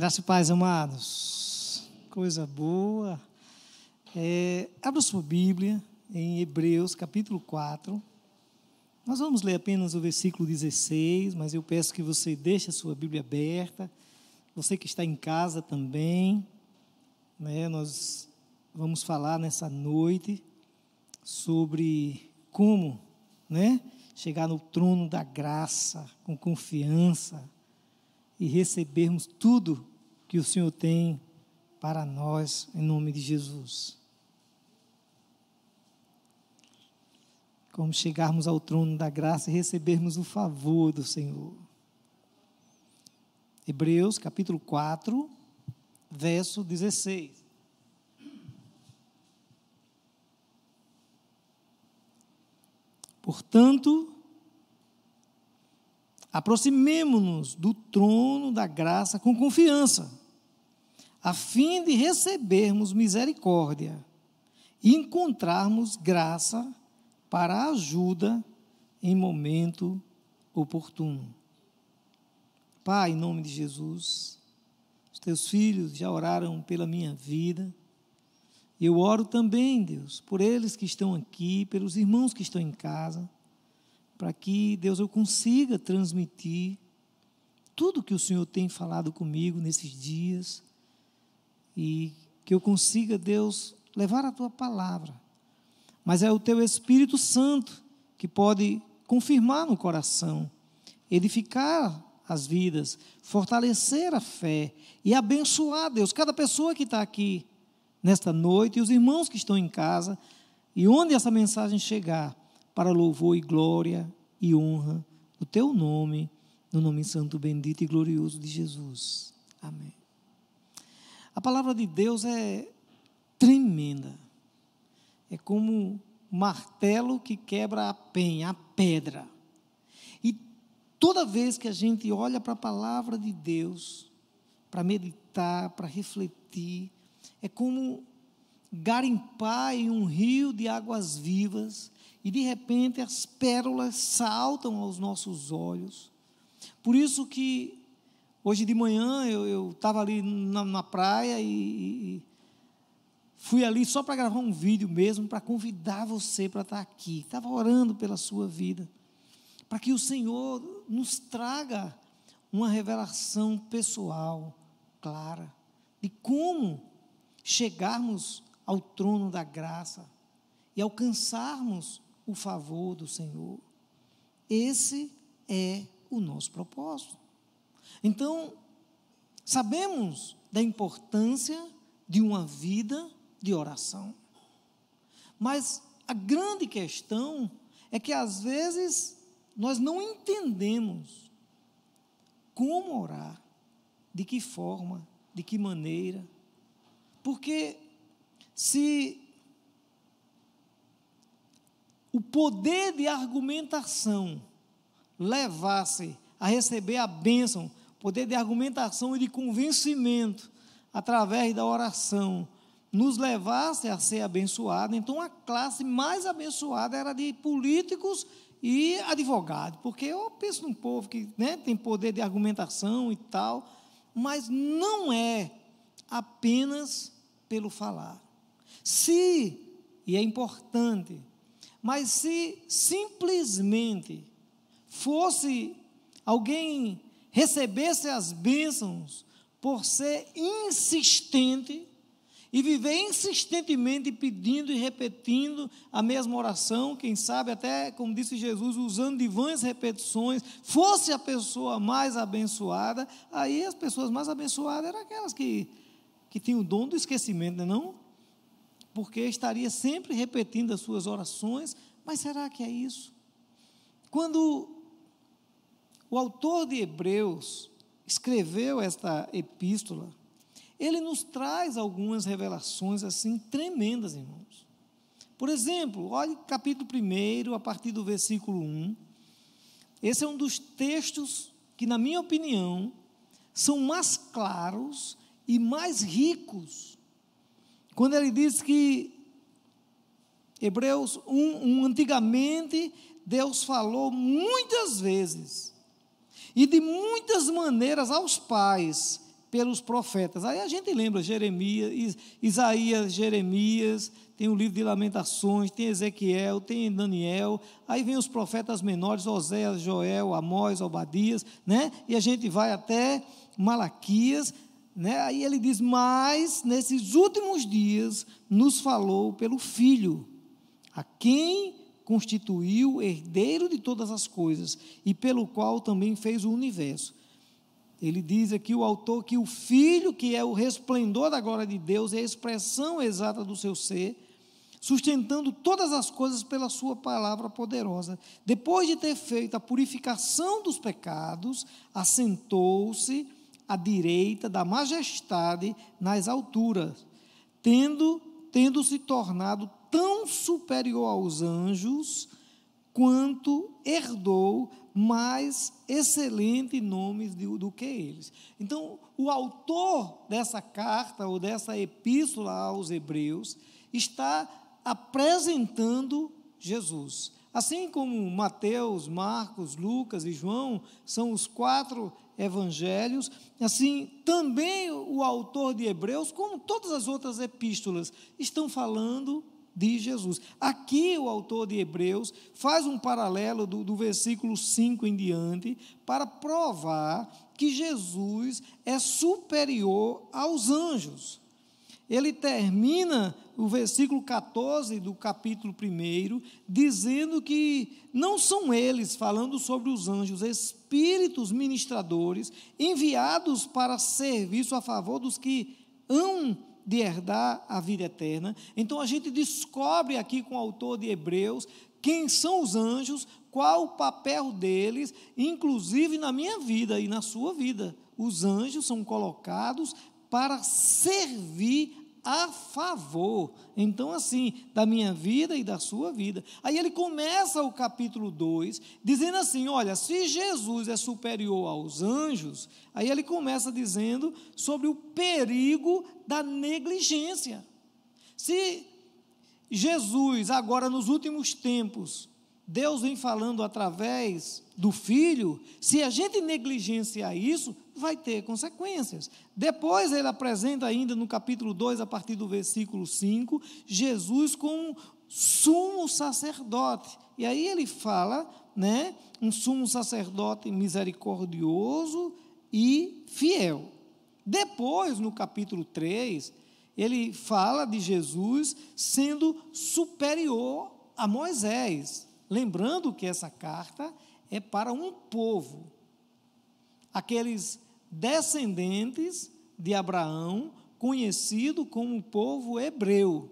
Graça e paz, amados. Coisa boa. Abra sua Bíblia em Hebreus, capítulo 4. Nós vamos ler apenas o versículo 16, mas eu peço que você deixe a sua Bíblia aberta. Você que está em casa também, nós vamos falar nessa noite sobre como, chegar no trono da graça com confiança e recebermos tudo que o Senhor tem para nós, em nome de Jesus. Como chegarmos ao trono da graça e recebermos o favor do Senhor. Hebreus, capítulo 4, verso 16. Portanto, aproximemo-nos do trono da graça com confiança, a fim de recebermos misericórdia e encontrarmos graça para a ajuda em momento oportuno. Pai, em nome de Jesus, os teus filhos já oraram pela minha vida. Eu oro também, Deus, por eles que estão aqui, pelos irmãos que estão em casa, para que, Deus, eu consiga transmitir tudo que o Senhor tem falado comigo nesses dias e que eu consiga, Deus, levar a Tua palavra. Mas é o Teu Espírito Santo que pode confirmar no coração, edificar as vidas, fortalecer a fé e abençoar, Deus, cada pessoa que está aqui nesta noite e os irmãos que estão em casa e onde essa mensagem chegar, para louvor e glória e honra do Teu nome, no nome santo, bendito e glorioso de Jesus. Amém. A palavra de Deus é tremenda. É como um martelo que quebra a penha, a pedra. E toda vez que a gente olha para a palavra de Deus, para meditar, para refletir, é como garimpar em um rio de águas vivas e de repente as pérolas saltam aos nossos olhos. Por isso que hoje de manhã eu estava ali na praia e fui ali só para gravar um vídeo mesmo, para convidar você para estar aqui. Estava orando pela sua vida, para que o Senhor nos traga uma revelação pessoal, clara, de como chegarmos ao trono da graça e alcançarmos o favor do Senhor. Esse é o nosso propósito. Então, sabemos da importância de uma vida de oração. Mas a grande questão é que às vezes nós não entendemos como orar, de que forma, de que maneira. Porque se o poder de argumentação levasse a receber a bênção, poder de argumentação e de convencimento através da oração, nos levasse a ser abençoado, então a classe mais abençoada era de políticos e advogados, porque eu penso num povo que tem poder de argumentação e tal, mas não é apenas pelo falar. E é importante, mas se simplesmente fosse alguém recebesse as bênçãos por ser insistente e viver insistentemente pedindo e repetindo a mesma oração, quem sabe até, como disse Jesus, usando de vãs repetições, fosse a pessoa mais abençoada, aí as pessoas mais abençoadas eram aquelas que tinham o dom do esquecimento, não? Porque estaria sempre repetindo as suas orações. Mas será que é isso? Quando o autor de Hebreus escreveu esta epístola, ele nos traz algumas revelações assim tremendas, irmãos. Por exemplo, olhe capítulo 1, a partir do versículo 1. Esse é um dos textos que, na minha opinião, são mais claros e mais ricos. Quando ele diz que Hebreus 1, antigamente Deus falou muitas vezes e de muitas maneiras aos pais pelos profetas. Aí a gente lembra Jeremias, Isaías, Jeremias, tem o livro de Lamentações, tem Ezequiel, tem Daniel, aí vem os profetas menores, Oséias, Joel, Amós, Obadias, né? E a gente vai até Malaquias, né? Aí ele diz, mas nesses últimos dias nos falou pelo Filho, a quem constituiu herdeiro de todas as coisas, e pelo qual também fez o universo. Ele diz aqui, o autor, que o Filho, que é o resplendor da glória de Deus, é a expressão exata do seu ser, sustentando todas as coisas pela sua palavra poderosa. Depois de ter feito a purificação dos pecados, assentou-se à direita da majestade nas alturas, tendo se tornado tão superior aos anjos, quanto herdou mais excelente nomes do que eles. Então, o autor dessa carta, ou dessa epístola aos Hebreus, está apresentando Jesus. Assim como Mateus, Marcos, Lucas e João são os 4 evangelhos, assim também o autor de Hebreus, como todas as outras epístolas, estão falando de Jesus. Aqui o autor de Hebreus faz um paralelo do versículo 5 em diante, para provar que Jesus é superior aos anjos. Ele termina o versículo 14 do capítulo 1, dizendo que não são eles, falando sobre os anjos, espíritos ministradores, enviados para serviço a favor dos que hão de herdar a vida eterna. Então a gente descobre aqui com o autor de Hebreus quem são os anjos, qual o papel deles, inclusive na minha vida e na sua vida. Os anjos são colocados para servir a favor, então assim, da minha vida e da sua vida. Aí ele começa o capítulo 2, dizendo assim, olha, se Jesus é superior aos anjos, aí ele começa dizendo sobre o perigo da negligência. Se Jesus, agora nos últimos tempos, Deus vem falando através do Filho, se a gente negligenciar isso, vai ter consequências. Depois ele apresenta ainda no capítulo 2, a partir do versículo 5, Jesus como sumo sacerdote. E aí ele fala, né, um sumo sacerdote misericordioso e fiel. Depois, no capítulo 3, ele fala de Jesus sendo superior a Moisés. Lembrando que essa carta é para um povo, aqueles descendentes de Abraão, conhecido como o povo hebreu.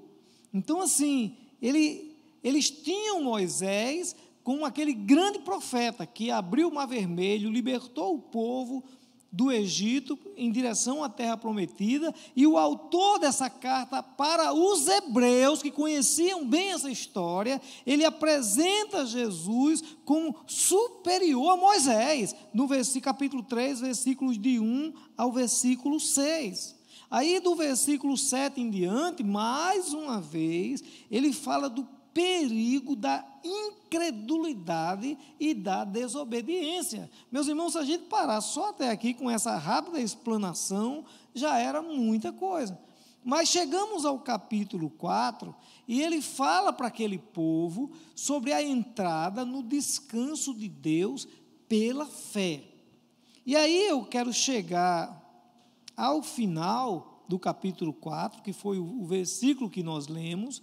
Então, assim, eles tinham Moisés como aquele grande profeta que abriu o Mar Vermelho, libertou o povo do Egito em direção à terra prometida, e o autor dessa carta para os hebreus que conheciam bem essa história, ele apresenta Jesus como superior a Moisés, no capítulo 3, versículos de 1 ao versículo 6. Aí do versículo 7 em diante, mais uma vez, ele fala do perigo da incredulidade e da desobediência. Meus irmãos, se a gente parar só até aqui com essa rápida explanação, já era muita coisa. Mas chegamos ao capítulo 4, e ele fala para aquele povo sobre a entrada no descanso de Deus pela fé. E aí eu quero chegar ao final do capítulo 4, que foi o versículo que nós lemos.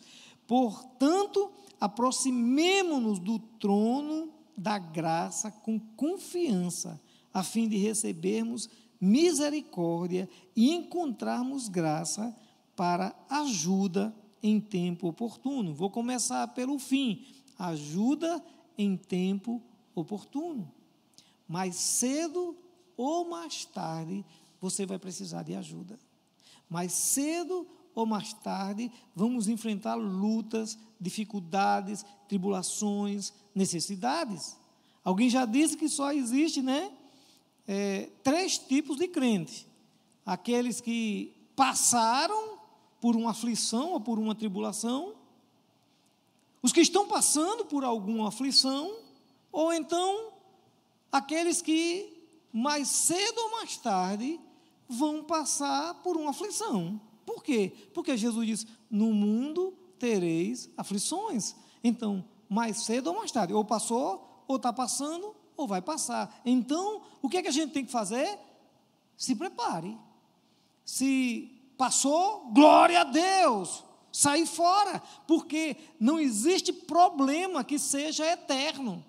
Portanto, aproximemo-nos do trono da graça com confiança, a fim de recebermos misericórdia e encontrarmos graça para ajuda em tempo oportuno. Vou começar pelo fim. Ajuda em tempo oportuno. Mais cedo ou mais tarde, você vai precisar de ajuda. Mais cedo ou mais tarde, vamos enfrentar lutas, dificuldades, tribulações, necessidades. Alguém já disse que só existe, né, 3 tipos de crente. Aqueles que passaram por uma aflição ou por uma tribulação, os que estão passando por alguma aflição, ou então aqueles que mais cedo ou mais tarde vão passar por uma aflição. Por quê? Porque Jesus diz: no mundo tereis aflições. Então, mais cedo ou mais tarde, ou passou, ou está passando, ou vai passar. Então, o que é que a gente tem que fazer? Se prepare. Se passou, glória a Deus, sair fora, porque não existe problema que seja eterno.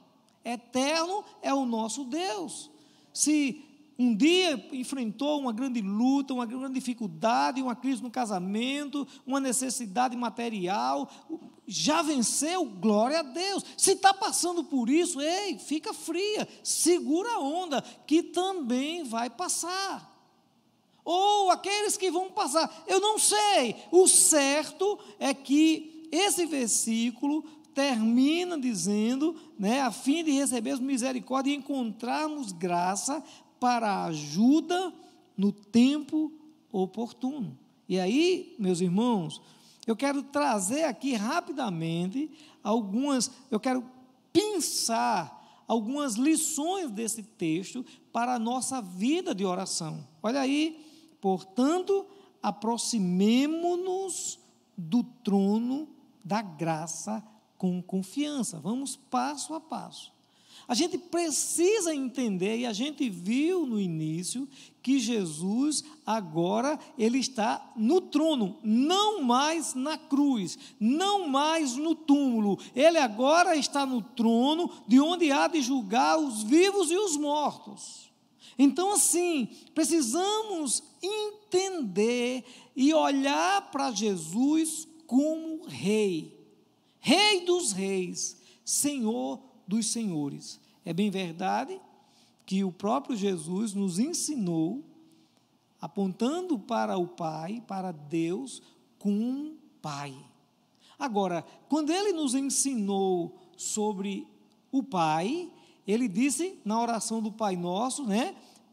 Eterno é o nosso Deus. Se um dia enfrentou uma grande luta, uma grande dificuldade, uma crise no casamento, uma necessidade material, já venceu, glória a Deus. Se está passando por isso, ei, fica fria, segura a onda, que também vai passar. Ou aqueles que vão passar, eu não sei. O certo é que esse versículo termina dizendo, a fim de recebermos misericórdia e encontrarmos graça para ajuda no tempo oportuno. E aí, meus irmãos, eu quero trazer aqui rapidamente eu quero pensar algumas lições desse texto para a nossa vida de oração. Olha aí, portanto, aproximemo-nos do trono da graça com confiança. Vamos passo a passo. A gente precisa entender, e a gente viu no início, que Jesus agora, ele está no trono, não mais na cruz, não mais no túmulo. Ele agora está no trono, de onde há de julgar os vivos e os mortos. Então, assim, precisamos entender e olhar para Jesus como Rei, Rei dos reis, Senhor dos senhores. É bem verdade que o próprio Jesus nos ensinou, apontando para o Pai, para Deus, como Pai. Agora, quando Ele nos ensinou sobre o Pai, Ele disse na oração do Pai Nosso,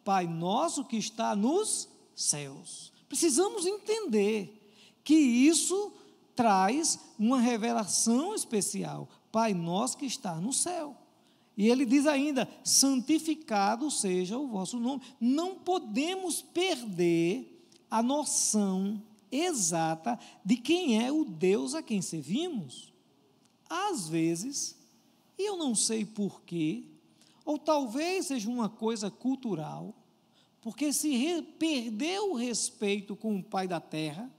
Pai Nosso que está nos céus. Precisamos entender que isso traz uma revelação especial. Pai Nosso que está no céu. E ele diz ainda: santificado seja o vosso nome. Não podemos perder a noção exata de quem é o Deus a quem servimos. Às vezes, e eu não sei porquê, ou talvez seja uma coisa cultural, porque se perdeu o respeito com o pai da terra.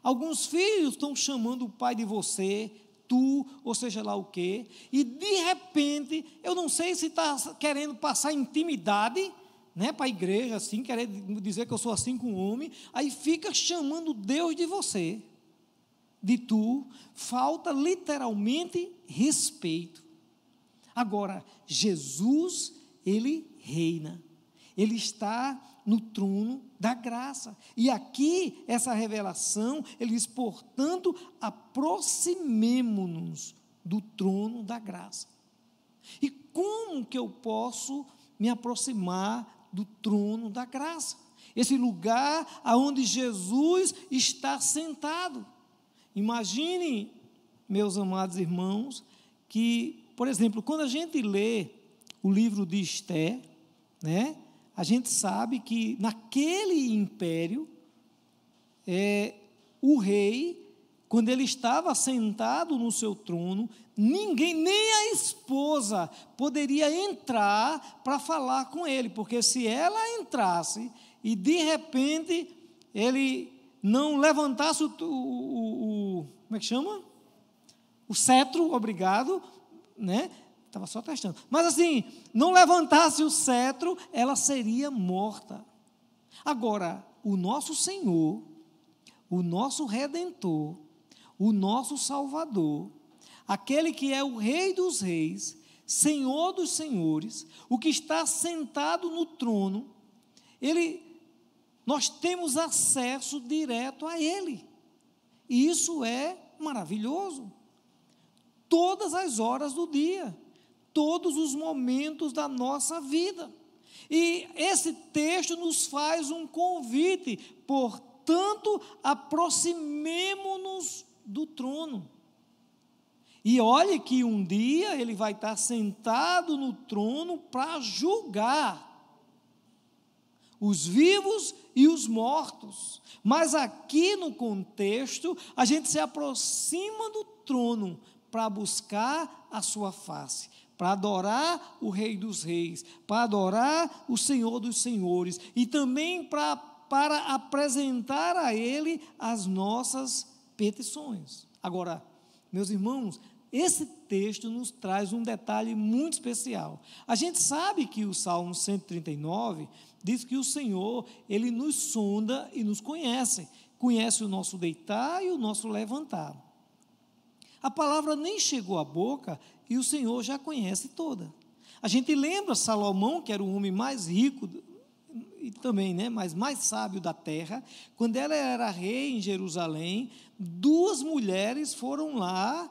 Alguns filhos estão chamando o pai de você, tu, ou seja lá o quê, e de repente, eu não sei se está querendo passar intimidade, para a igreja, assim, querendo dizer que eu sou assim com o homem, aí fica chamando Deus de você, de tu, falta literalmente respeito. Agora, Jesus, ele reina, ele está no trono da graça. E aqui, essa revelação, ele diz: portanto, aproximemo-nos do trono da graça. E como que eu posso me aproximar do trono da graça? Esse lugar aonde Jesus está sentado. Imagine, meus amados irmãos, que, por exemplo, quando a gente lê o livro de Esther, a gente sabe que naquele império, o rei, quando ele estava sentado no seu trono, ninguém, nem a esposa, poderia entrar para falar com ele, porque se ela entrasse e de repente ele não levantasse como é que chama? O cetro, obrigado, estava só testando. Mas assim, não levantasse o cetro, ela seria morta. Agora, o nosso Senhor, o nosso Redentor, o nosso Salvador, aquele que é o Rei dos reis, Senhor dos senhores, o que está sentado no trono, nós temos acesso direto a Ele. E isso é maravilhoso. Todas as horas do dia, todos os momentos da nossa vida. E esse texto nos faz um convite: portanto, aproximemo-nos do trono. E olhe que um dia ele vai estar sentado no trono para julgar os vivos e os mortos. Mas aqui no contexto, a gente se aproxima do trono para buscar a sua face, para adorar o Rei dos Reis, para adorar o Senhor dos Senhores e também para apresentar a Ele as nossas petições. Agora, meus irmãos, esse texto nos traz um detalhe muito especial. A gente sabe que o Salmo 139 diz que o Senhor, Ele nos sonda e nos conhece o nosso deitar e o nosso levantar. A palavra nem chegou à boca e o Senhor já conhece toda. A gente lembra Salomão, que era o homem mais rico e também, mas mais sábio da terra, quando ela era rei em Jerusalém, 2 mulheres foram lá,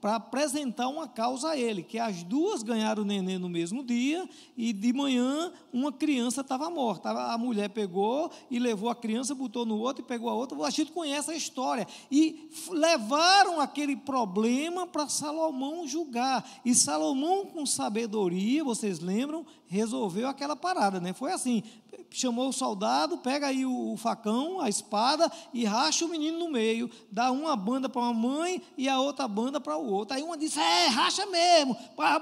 para apresentar uma causa a ele, que as 2 ganharam o neném no mesmo dia, e de manhã uma criança estava morta. A mulher pegou e levou a criança, botou no outro e pegou a outra. A gente conhece a história. E levaram aquele problema para Salomão julgar. E Salomão, com sabedoria, vocês lembram, resolveu aquela parada, Foi assim, chamou o soldado, pega aí o facão, a espada, e racha o menino no meio, dá uma banda para uma mãe e a outra banda para o outro. Aí uma disse, racha mesmo,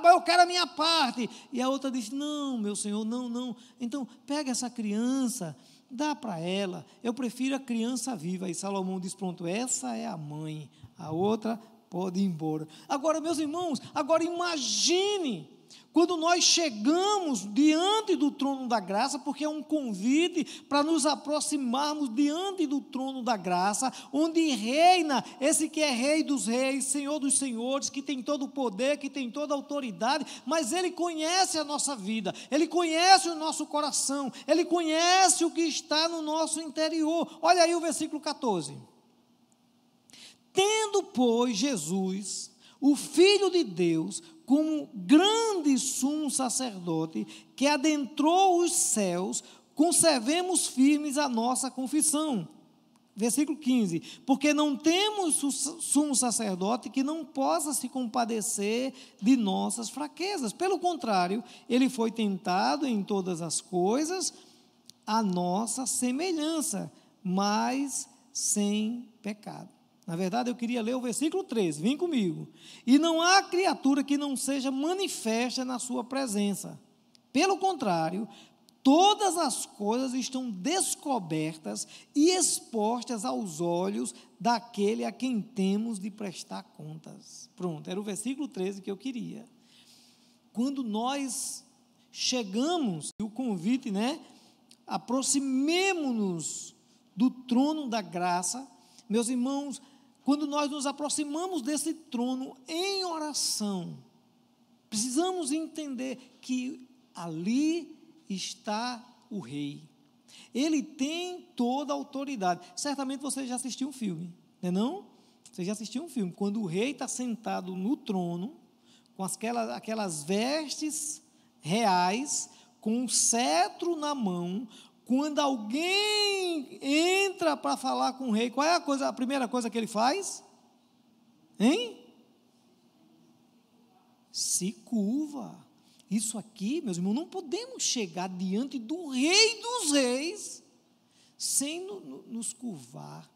eu quero a minha parte. E a outra disse, não, meu senhor, não. Então, pega essa criança, dá para ela, eu prefiro a criança viva. E Salomão diz, pronto, essa é a mãe, a outra pode ir embora. Agora, meus irmãos, imagine quando nós chegamos diante do trono da graça, porque é um convite para nos aproximarmos diante do trono da graça, onde reina esse que é Rei dos Reis, Senhor dos Senhores, que tem todo o poder, que tem toda a autoridade, mas Ele conhece a nossa vida, Ele conhece o nosso coração, Ele conhece o que está no nosso interior. Olha aí o versículo 14. Tendo, pois, Jesus, o Filho de Deus, como grande sumo sacerdote que adentrou os céus, conservemos firmes a nossa confissão. Versículo 15, porque não temos sumo sacerdote que não possa se compadecer de nossas fraquezas. Pelo contrário, ele foi tentado em todas as coisas, a nossa semelhança, mas sem pecado. Na verdade, eu queria ler o versículo 13, vem comigo. E não há criatura que não seja manifesta na sua presença. Pelo contrário, todas as coisas estão descobertas e expostas aos olhos daquele a quem temos de prestar contas. Pronto, era o versículo 13 que eu queria. Quando nós chegamos, o convite, aproximemo-nos do trono da graça. Meus irmãos, quando nós nos aproximamos desse trono em oração, precisamos entender que ali está o Rei. Ele tem toda a autoridade. Certamente você já assistiu um filme, não? Você já assistiu um filme, quando o Rei está sentado no trono, com aquelas vestes reais, com um cetro na mão. Quando alguém entra para falar com o rei, qual é a primeira coisa que ele faz? Se curva. Isso aqui, meus irmãos, não podemos chegar diante do Rei dos Reis sem nos curvar,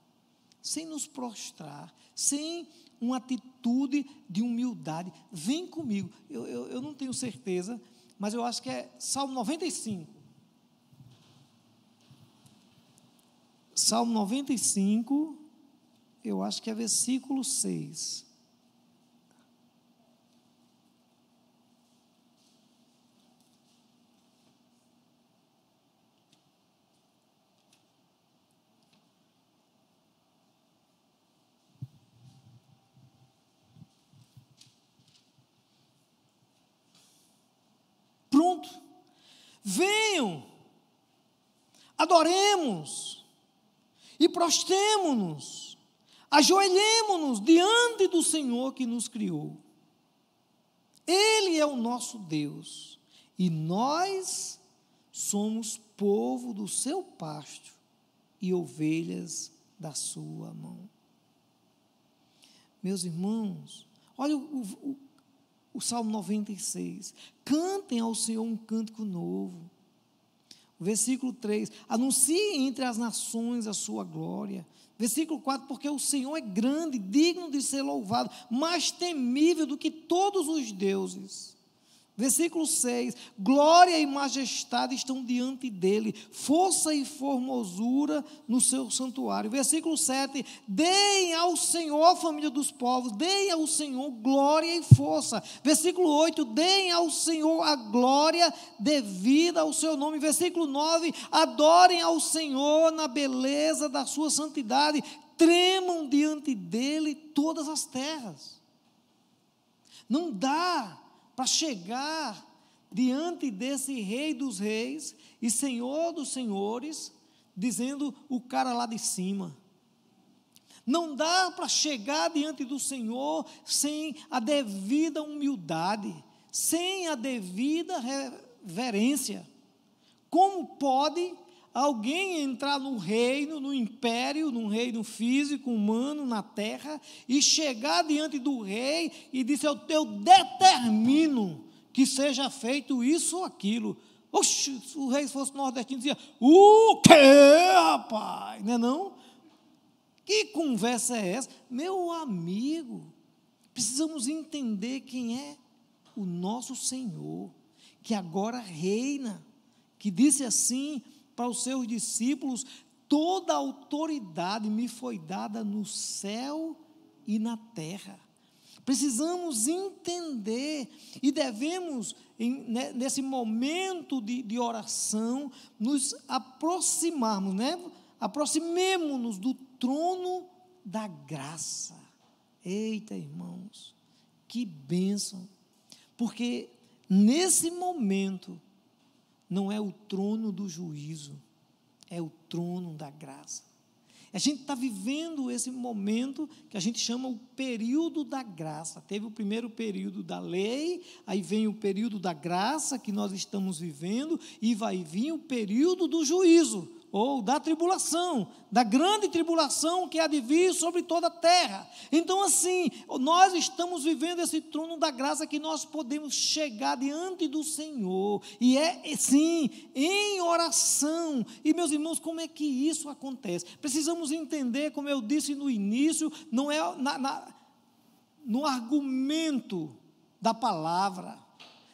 sem nos prostrar, sem uma atitude de humildade. Vem comigo. Eu não tenho certeza, mas eu acho que é Salmo 95. Salmo 95, eu acho que é versículo 6. Pronto. Venham, adoremos, e prostremo-nos, ajoelhemo-nos diante do Senhor que nos criou. Ele é o nosso Deus, e nós somos povo do seu pasto e ovelhas da sua mão. Meus irmãos, olha o Salmo 96. Cantem ao Senhor um cântico novo. Versículo 3, anuncie entre as nações a sua glória. Versículo 4, porque o Senhor é grande, digno de ser louvado, mais temível do que todos os deuses. Versículo 6, glória e majestade estão diante dele, força e formosura no seu santuário. Versículo 7, deem ao Senhor, família dos povos, deem ao Senhor glória e força. Versículo 8, deem ao Senhor a glória devida ao seu nome. Versículo 9, adorem ao Senhor na beleza da sua santidade, tremam diante dele todas as terras. Não dá para chegar diante desse Rei dos Reis e Senhor dos Senhores, dizendo o cara lá de cima. Não dá para chegar diante do Senhor sem a devida humildade, sem a devida reverência. Como pode alguém entrar no reino, no império, num reino físico, humano, na terra, e chegar diante do rei e dizer, eu determino que seja feito isso ou aquilo. Oxe, se o rei fosse nordestino, dizia, o quê, rapaz? Não é não? Que conversa é essa? Meu amigo, precisamos entender quem é o nosso Senhor, que agora reina, que disse assim para os seus discípulos, toda a autoridade me foi dada no céu e na terra. Precisamos entender e devemos, nesse momento de oração, nos aproximarmos, né? Aproximemo-nos do trono da graça. Eita, irmãos, que bênção, porque nesse momento, não é o trono do juízo, é o trono da graça. A gente está vivendo esse momento que a gente chama o período da graça. Teve o primeiro período da lei, aí vem o período da graça que nós estamos vivendo, e vai vir o período do juízo, ou da tribulação, da grande tribulação que há de vir sobre toda a terra. Então, assim, nós estamos vivendo esse trono da graça que nós podemos chegar diante do Senhor, e sim, em oração. E, meus irmãos, como é que isso acontece? Precisamos entender, como eu disse no início, não é no argumento da palavra,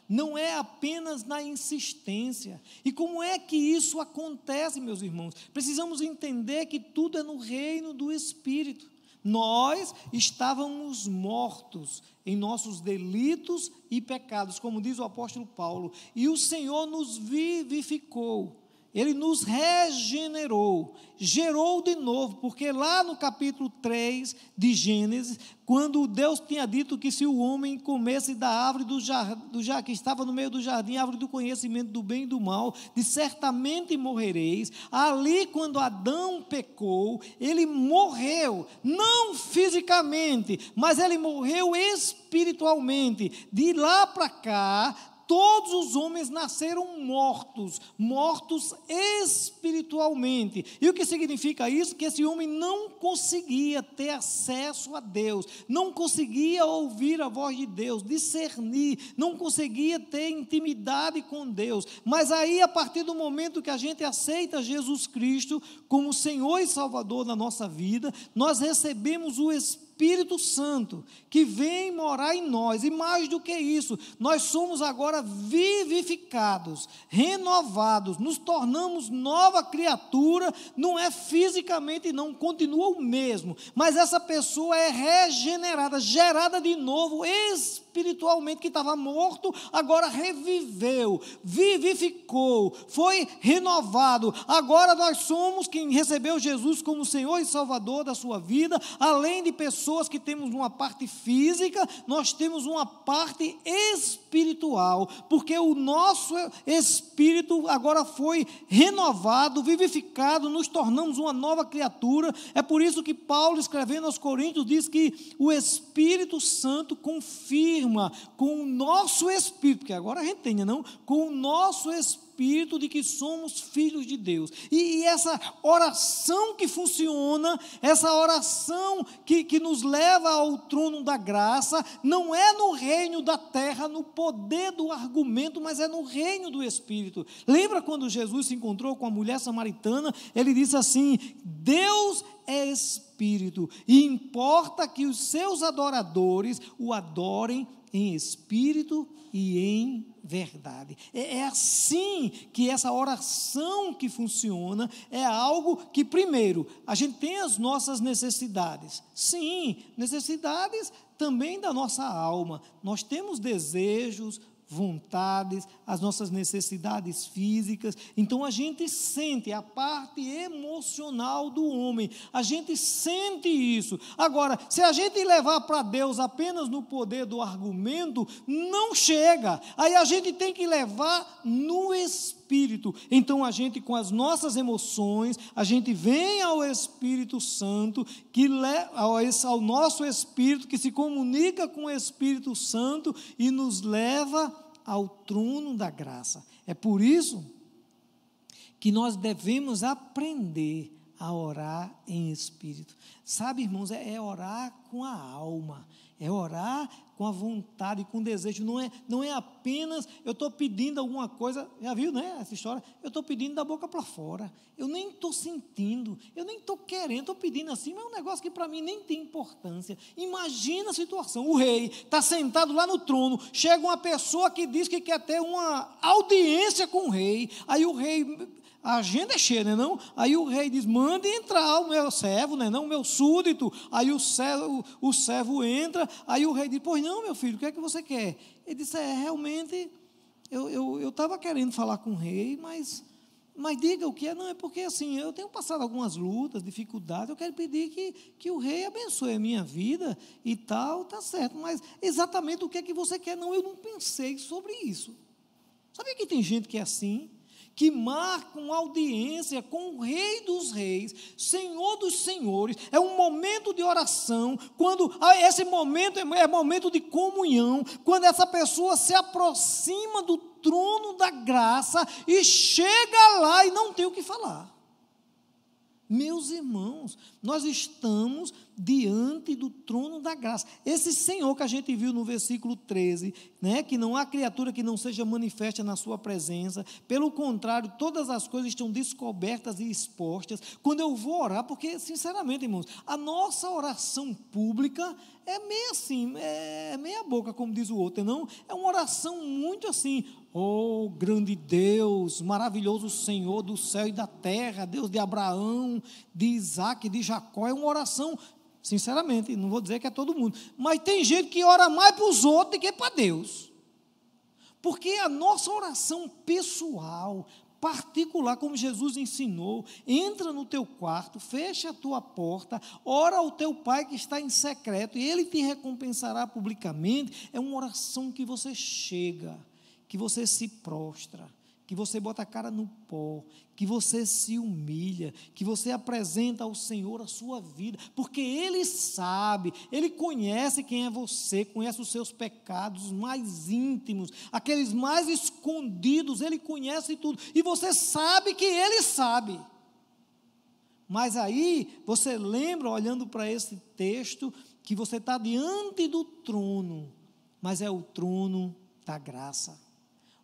não é apenas na insistência. E como é que isso acontece, meus irmãos? Precisamos entender que tudo é no reino do Espírito. Nós estávamos mortos em nossos delitos e pecados, como diz o apóstolo Paulo, e o Senhor nos vivificou. Ele nos regenerou, gerou de novo, porque lá no capítulo 3 de Gênesis, quando Deus tinha dito que se o homem comesse da árvore que estava no meio do jardim, a árvore do conhecimento do bem e do mal, de certamente morrereis, ali quando Adão pecou, ele morreu, não fisicamente, mas ele morreu espiritualmente. De lá para cá, todos os homens nasceram mortos espiritualmente. E o que significa isso? Que esse homem não conseguia ter acesso a Deus, não conseguia ouvir a voz de Deus, discernir, não conseguia ter intimidade com Deus. Mas aí, a partir do momento que a gente aceita Jesus Cristo como Senhor e Salvador da nossa vida, nós recebemos o Espírito Santo, que vem morar em nós, e mais do que isso, nós somos agora vivificados, renovados, nos tornamos nova criatura, não é fisicamente não, continua o mesmo, mas essa pessoa é regenerada, gerada de novo, espiritualmente, que estava morto, agora reviveu, vivificou, foi renovado. Agora nós somos quem recebeu Jesus como Senhor e Salvador da sua vida. Além de pessoas que temos uma parte física, nós temos uma parte espiritual, porque o nosso espírito agora foi renovado, vivificado, nos tornamos uma nova criatura. É por isso que Paulo, escrevendo aos Coríntios, diz que o Espírito Santo confirma com o nosso espírito, porque agora a gente tem, não? Com o nosso espírito Espírito de que somos filhos de Deus. E essa oração que funciona, essa oração que nos leva ao trono da graça, não é no reino da terra, no poder do argumento, mas é no reino do Espírito. Lembra quando Jesus se encontrou com a mulher samaritana? Ele disse assim: Deus é Espírito, e importa que os seus adoradores o adorem em espírito e em verdade. É assim que essa oração que funciona, é algo que, primeiro, a gente tem as nossas necessidades. Sim, necessidades também da nossa alma. Nós temos desejos, vontades, as nossas necessidades físicas. Então a gente sente a parte emocional do homem, a gente sente isso. Agora, se a gente levar para Deus apenas no poder do argumento, não chega. Aí a gente tem que levar no Espírito. Então a gente, com as nossas emoções, a gente vem ao Espírito Santo, ao nosso Espírito, que se comunica com o Espírito Santo e nos leva ao trono da graça. É por isso que nós devemos aprender a orar em espírito. Sabe, irmãos, é orar com a alma, é orar com a vontade, com o desejo. Não é apenas eu estou pedindo alguma coisa. Já viu, né, essa história? Eu estou pedindo da boca para fora, eu nem estou sentindo, eu nem estou querendo, estou pedindo assim, mas é um negócio que para mim nem tem importância. Imagina a situação: o rei está sentado lá no trono, chega uma pessoa que diz que quer ter uma audiência com o rei. Aí o rei, a agenda é cheia, não é não? Aí o rei diz: mande entrar o meu servo, não é não? O meu súdito. Aí o servo entra. Aí o rei diz: pois não, meu filho, o que é que você quer? Ele disse: realmente, eu estava querendo falar com o rei, mas diga o que é. Não, é porque assim, eu tenho passado algumas lutas, dificuldades, eu quero pedir que o rei abençoe a minha vida e tal, está certo, mas exatamente o que é que você quer? Não, eu não pensei sobre isso. Sabe que tem gente que é assim, que marcam audiência com o Rei dos Reis, Senhor dos Senhores. É um momento de oração, quando esse momento é momento de comunhão, quando essa pessoa se aproxima do trono da graça e chega lá e não tem o que falar. Meus irmãos, nós estamos diante do trono da graça. Esse Senhor que a gente viu no versículo 13, né, que não há criatura que não seja manifesta na sua presença, pelo contrário, todas as coisas estão descobertas e expostas. Quando eu vou orar, porque, sinceramente, irmãos, a nossa oração pública é meio assim, é meia boca, como diz o outro, não? É uma oração muito assim: oh, grande Deus, maravilhoso Senhor do céu e da terra, Deus de Abraão, de Isaac, de Jacó. É uma oração, sinceramente, não vou dizer que é todo mundo, mas tem gente que ora mais para os outros do que para Deus. Porque a nossa oração pessoal, particular, como Jesus ensinou: entra no teu quarto, fecha a tua porta, ora ao teu pai que está em secreto e ele te recompensará publicamente. É uma oração que você chega, que você se prostra, que você bota a cara no pó, que você se humilha, que você apresenta ao Senhor a sua vida, porque Ele sabe, Ele conhece quem é você, conhece os seus pecados mais íntimos, aqueles mais escondidos, Ele conhece tudo, e você sabe que Ele sabe. Mas aí, você lembra, olhando para esse texto, que você está diante do trono, mas é o trono da graça,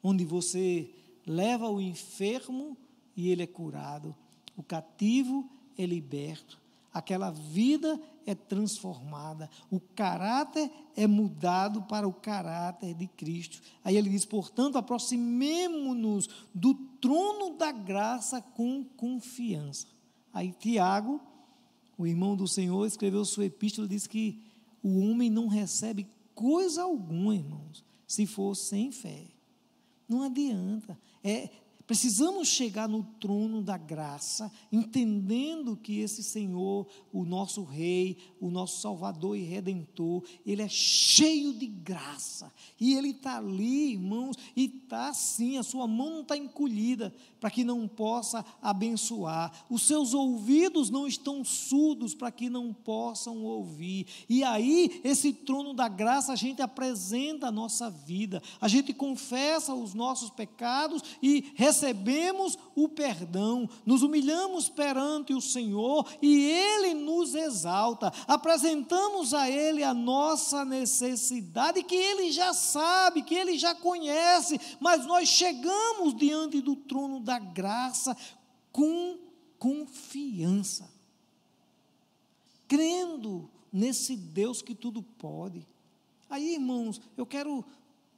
onde você leva o enfermo e ele é curado, o cativo é liberto, aquela vida é transformada, o caráter é mudado para o caráter de Cristo. Aí ele diz: portanto, aproximemo-nos do trono da graça com confiança. Aí Tiago, o irmão do Senhor, escreveu sua epístola e diz que o homem não recebe coisa alguma, irmãos, se for sem fé. Não adianta. Precisamos chegar no trono da graça, entendendo que esse Senhor, o nosso Rei, o nosso Salvador e Redentor, Ele é cheio de graça, e Ele está ali, irmãos, e está assim, a sua mão não está encolhida, para que não possa abençoar, os seus ouvidos não estão surdos, para que não possam ouvir, e aí, esse trono da graça, a gente apresenta a nossa vida, a gente confessa os nossos pecados, e recebemos recebemos o perdão, nos humilhamos perante o Senhor e Ele nos exalta, apresentamos a Ele a nossa necessidade, que Ele já sabe, que Ele já conhece, mas nós chegamos diante do trono da graça com confiança, crendo nesse Deus que tudo pode. Aí, irmãos, eu quero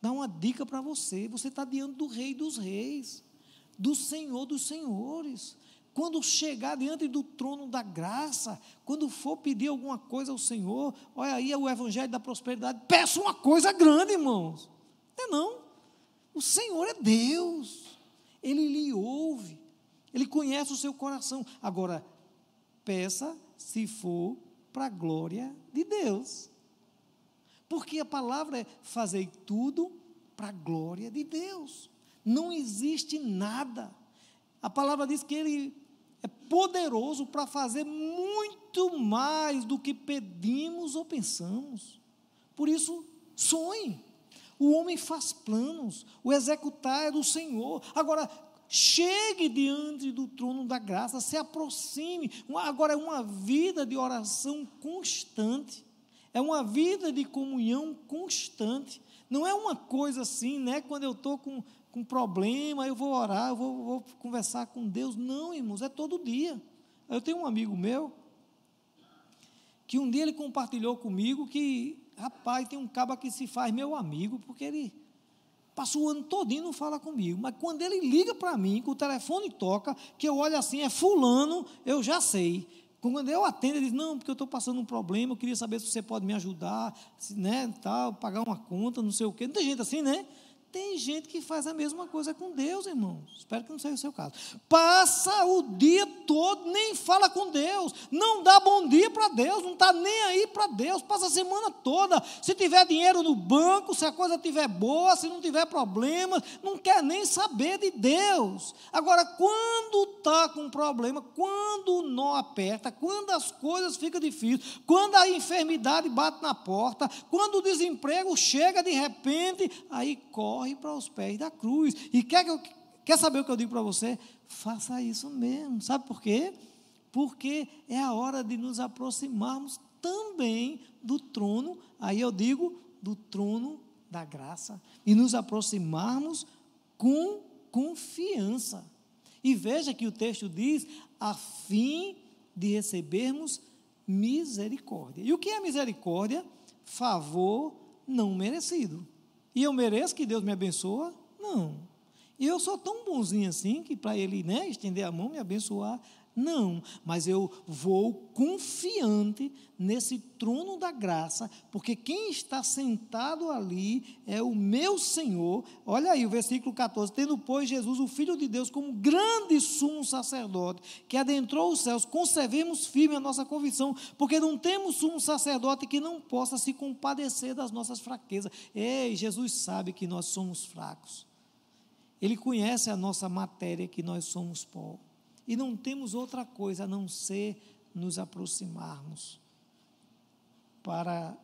dar uma dica para você. Você está diante do Rei dos Reis, do Senhor dos Senhores. Quando chegar diante do trono da graça, quando for pedir alguma coisa ao Senhor, olha aí o Evangelho da Prosperidade, peça uma coisa grande, irmãos. Não. O Senhor é Deus. Ele lhe ouve. Ele conhece o seu coração. Agora, peça se for para a glória de Deus. Porque a palavra é fazer tudo para a glória de Deus. Não existe nada. A palavra diz que Ele é poderoso para fazer muito mais do que pedimos ou pensamos. Por isso, sonhe. O homem faz planos, o executar é do Senhor. Agora, chegue diante do trono da graça, se aproxime. Agora é uma vida de oração constante, é uma vida de comunhão constante. Não é uma coisa assim, né? Quando eu estou com problema, eu vou orar, eu vou conversar com Deus. Não, irmãos, é todo dia. Eu tenho um amigo meu, que um dia ele compartilhou comigo que, rapaz, tem um caba que se faz meu amigo, porque ele passa o ano todinho e não fala comigo, mas quando ele liga para mim, que o telefone toca, que eu olho assim, é fulano, eu já sei. Quando eu atendo, ele diz, não, porque eu estou passando um problema, eu queria saber se você pode me ajudar, né, tal, pagar uma conta, não sei o quê. Não tem gente assim, né? Tem gente que faz a mesma coisa com Deus, irmãos. Espero que não seja o seu caso. Passa o dia todo, nem fala com Deus, não dá bom dia para Deus, não está nem aí para Deus, passa a semana toda. Se tiver dinheiro no banco, se a coisa estiver boa, se não tiver problema, não quer nem saber de Deus. Agora, quando está com problema, quando o nó aperta, quando as coisas ficam difíceis, quando a enfermidade bate na porta, quando o desemprego chega de repente, aí corre para os pés da cruz. E quer saber o que eu digo para você? Faça isso mesmo. Sabe por quê? Porque é a hora de nos aproximarmos também do trono, aí eu digo, do trono da graça, e nos aproximarmos com confiança. E veja que o texto diz, a fim de recebermos misericórdia. E o que é misericórdia? Favor não merecido. E eu mereço que Deus me abençoe? Não. E eu sou tão bonzinho assim, que para Ele, né, estender a mão, me abençoar? Não. Mas eu vou confiante nesse trono da graça, porque quem está sentado ali é o meu Senhor. Olha aí o versículo 14, tendo, pois, Jesus, o Filho de Deus, como grande sumo sacerdote, que adentrou os céus, conservemos firme a nossa convicção, porque não temos sumo sacerdote que não possa se compadecer das nossas fraquezas. Ei, Jesus sabe que nós somos fracos. Ele conhece a nossa matéria, que nós somos pó. E não temos outra coisa a não ser nos aproximarmos para,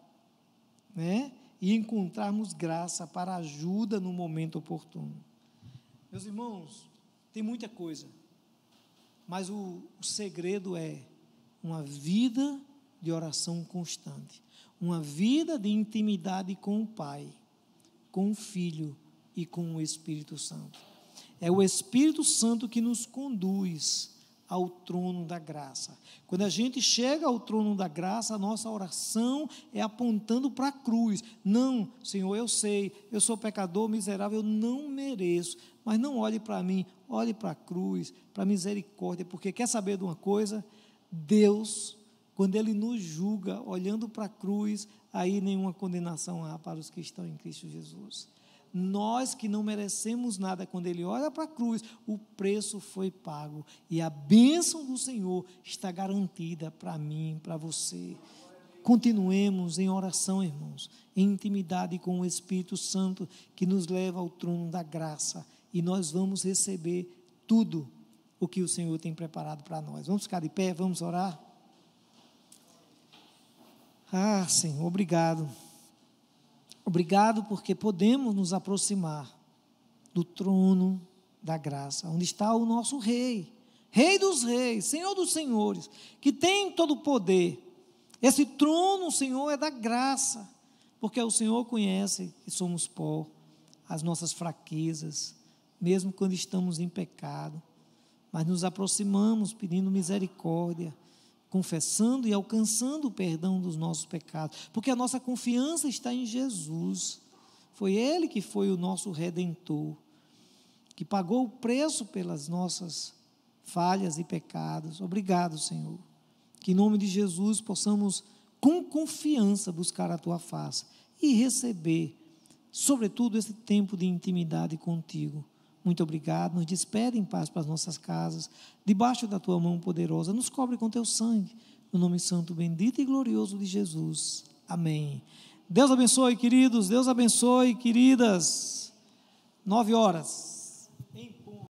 né, e encontrarmos graça para ajuda no momento oportuno. Meus irmãos, tem muita coisa, mas o segredo é uma vida de oração constante, uma vida de intimidade com o Pai, com o Filho e com o Espírito Santo. É o Espírito Santo que nos conduz ao trono da graça. Quando a gente chega ao trono da graça, a nossa oração é apontando para a cruz. Não, Senhor, eu sei, eu sou pecador, miserável, eu não mereço, mas não olhe para mim, olhe para a cruz, para a misericórdia, porque quer saber de uma coisa? Deus, quando Ele nos julga, olhando para a cruz, aí nenhuma condenação há para os que estão em Cristo Jesus. Nós que não merecemos nada, quando Ele olha para a cruz, o preço foi pago, e a bênção do Senhor está garantida para mim, para você. Continuemos em oração, irmãos, em intimidade com o Espírito Santo, que nos leva ao trono da graça, e nós vamos receber tudo o que o Senhor tem preparado para nós. Vamos ficar de pé, vamos orar? Ah, Senhor, obrigado. Obrigado porque podemos nos aproximar do trono da graça, onde está o nosso Rei, Rei dos reis, Senhor dos senhores, que tem todo o poder. Esse trono, Senhor, é da graça, porque o Senhor conhece que somos pó, as nossas fraquezas, mesmo quando estamos em pecado, mas nos aproximamos pedindo misericórdia, confessando e alcançando o perdão dos nossos pecados, porque a nossa confiança está em Jesus. Foi Ele que foi o nosso Redentor, que pagou o preço pelas nossas falhas e pecados. Obrigado, Senhor. Que em nome de Jesus possamos com confiança buscar a Tua face e receber, sobretudo, esse tempo de intimidade contigo. Muito obrigado. Nos despede em paz para as nossas casas, debaixo da Tua mão poderosa. Nos cobre com Teu sangue, no nome santo, bendito e glorioso de Jesus. Amém. Deus abençoe, queridos. Deus abençoe, queridas. 9 horas.